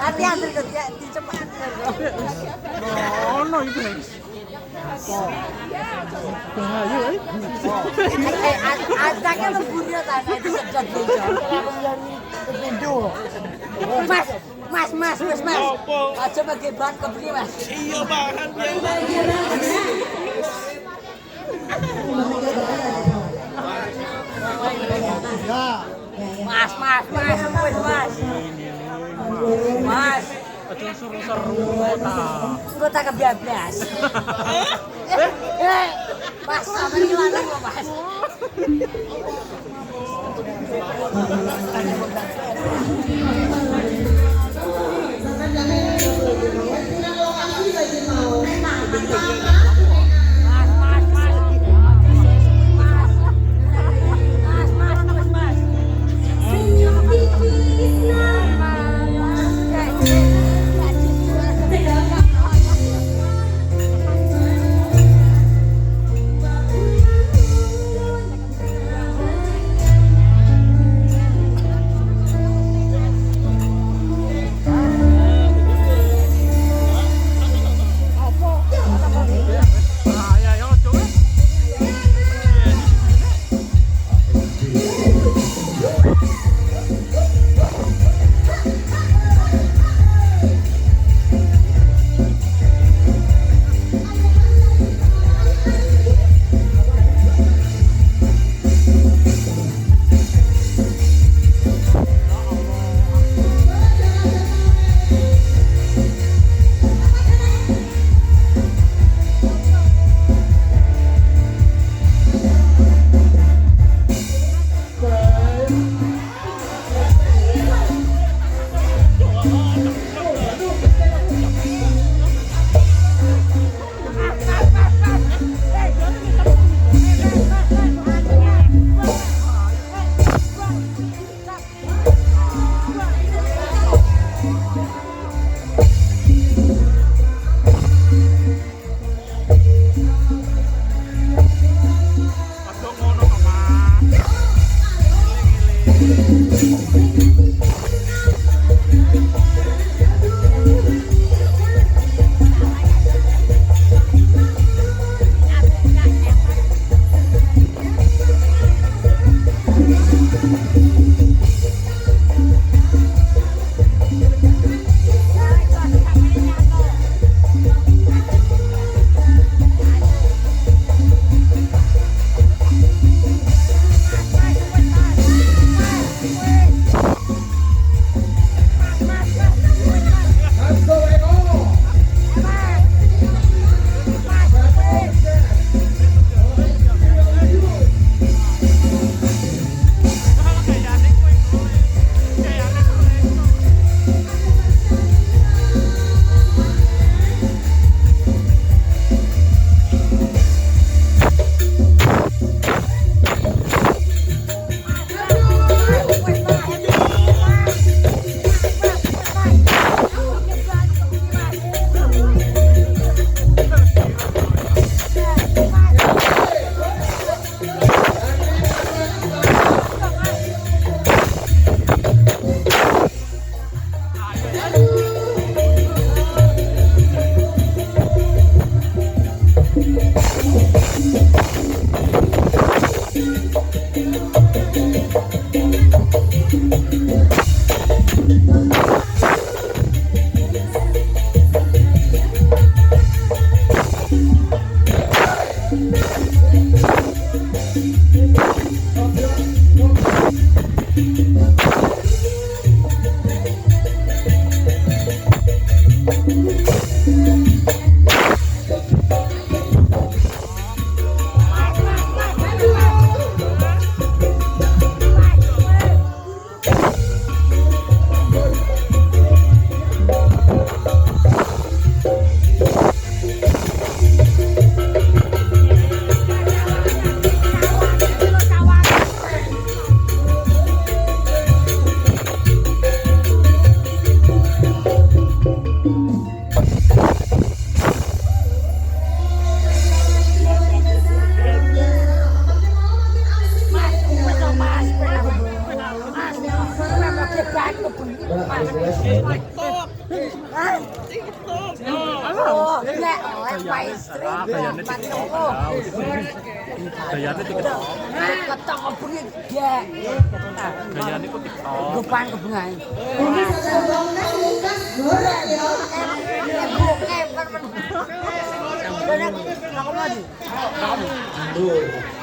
Hati-hati di cepat. Oh, no itu. Bahaya, Acaknya lembutnya tanah itu sedot Mas. Aja pakai bahan kebeli mas. Iya bahan biasa. Mas. Aduh seru-seru Kota kebablas. Mas, sama ini lanang loh mas. Punya lokasi lagi mau. Oh, lek oleh istri. Gayane Gayane TikTok. Ketong bengi gek. Gayane ku TikTok. Gupan kebengai. Ini satu bongkar Lukas goreng ya.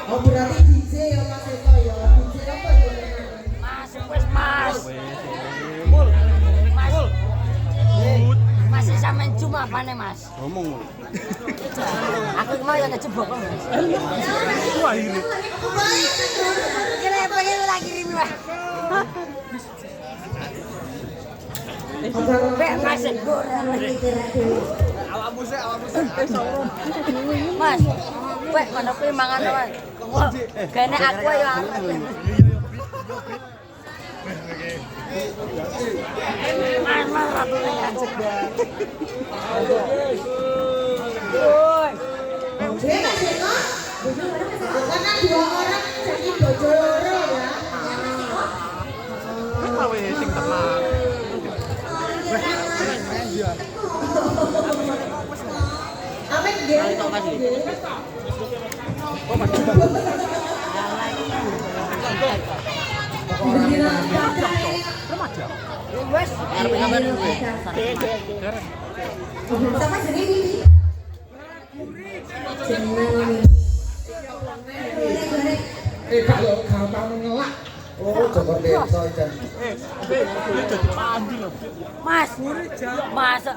Oh berarti DJ ya Mas Eko ya. DJ apa ya? Mas, wis Mas. Mas. Masih sampean cuma apane Mas? Ngomong. Aku mau yang ngejebok kok Mas. Wah ini. Kira pengen lagi kirim Mas. Bek Mas goreng. Mas, bek mana kuwi mangan Mas. Kene aku ya. Mas aku ngancet. Woi. Oke, Mas Eko. Karena 2 orang jadi bojo loro ya. Kowe sing tenang. Apa dia? Wes, Sama jenenge ini. Kalau gampang ngelak. Oh, coba desa jan. Mas,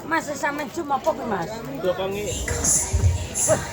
Mas sampean cuma apa kuwi Mas? Dari Banyuwangi Selatan,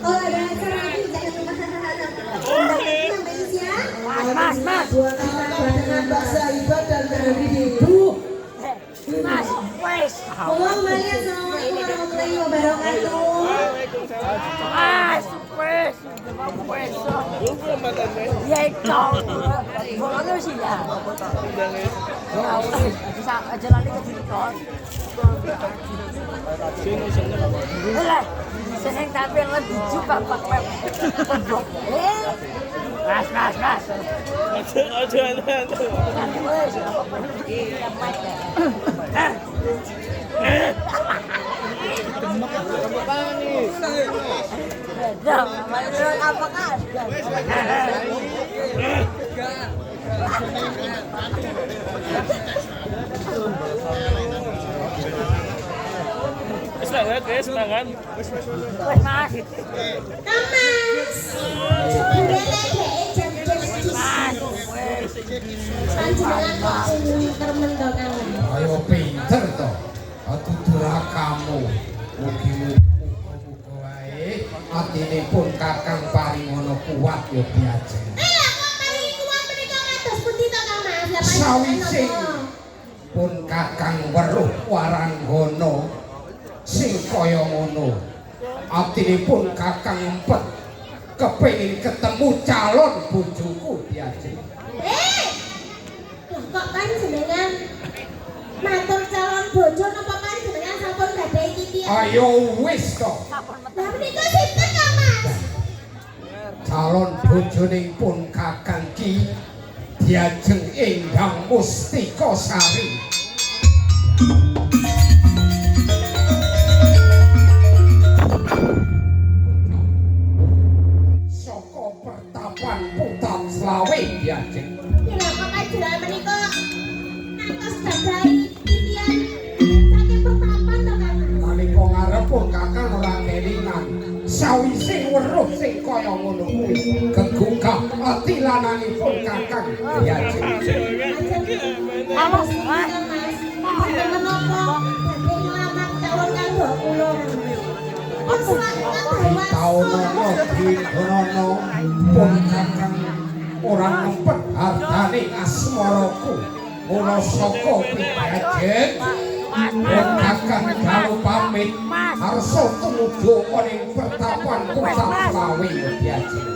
Oh, ada acara lagi jadi Mas. Buat anak dengan baksa Iba dan dari Ibu. Mas, wes. Monggo kembali assalamualaikum warahmatullahi wabarakatuh. Mas, wes. Wes. Ya itu. Boleh sih ya. Ya, wes. Bisa jalan ke sini kan. Boleh. Seneng tapi yang lebih juga Pak. Mas. Semangat. Mas. Mas. Jebule dhek jam-jam Mas. panjenengan kok termendo kangen. Ayo pinter to. Atuturah kamu. Mugi-mugi wae atinipun Kakang Paringono kuat yo diajeng. Lah kok paling kuat menika kados pundi to Kang Mas? Lah Sawise panjenengan pun Kakang Weruh Waranggono sing kaya ngono. Atinipun Kakang Empet kepengin ketemu calon bojoku diajeng. Loh kok panjenengan matur calon bojo napa panjenengan sampun gadhahi titian? Ayo wis to. Lah menika sinten Kang Mas? Calon bojoning pun Kakang Ki diajeng Endang Mustika Sari. Saka pertapan Putat Slawe diajeng. Lah kok panjenengan menika ngantos gadhahi titian saking pertapan to Kang Mas? Nalika ngarep pun Kakang ora kelingan. Sawise weruh sing kaya ngono kuwi gegugah ati lanangipun Kakang diajeng. Mas, Mas. Menapa badhe nglamar calon kanggo kula? Kok selamat Taonono dinono pun Kakang ora ngempet hartane asmaraku. Mula saka pitajen pun Kakang dalu pamit harsa tumuju ing pertapan Putat Slawe diajeng.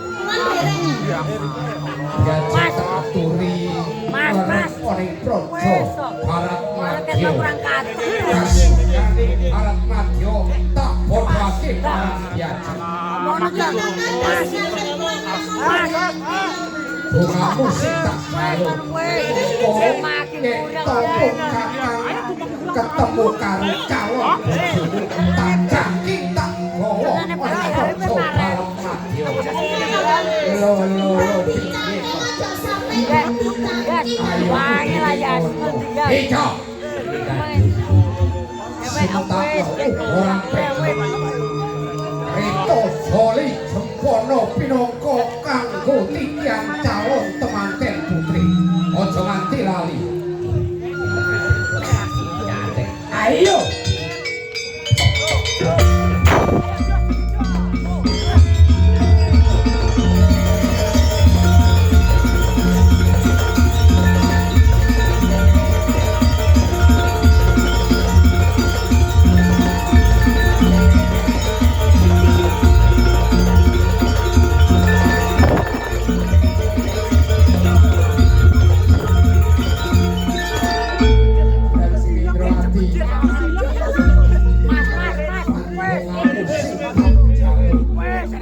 Diajeng aturi ing praja Barat Madya. Kasugane Barat Madya tak bodhake diajeng. Bunga musik tak baru. Topung Kakang ketemu karo calon bojone tak jaki tak gowo ing praja Barat Madya. Lo piye Ika. Orang Rito Joli Jempono pinangka kanggo titian calon temanten putri. Aja nganti lali. Ayo.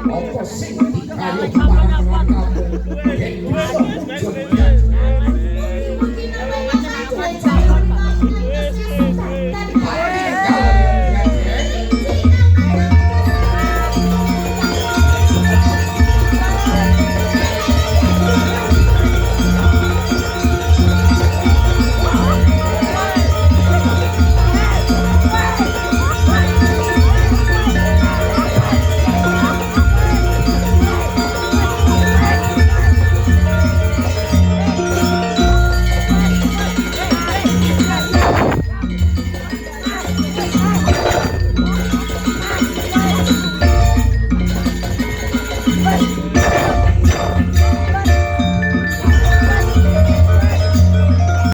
Apa sing dikayu marang kamu yen bisa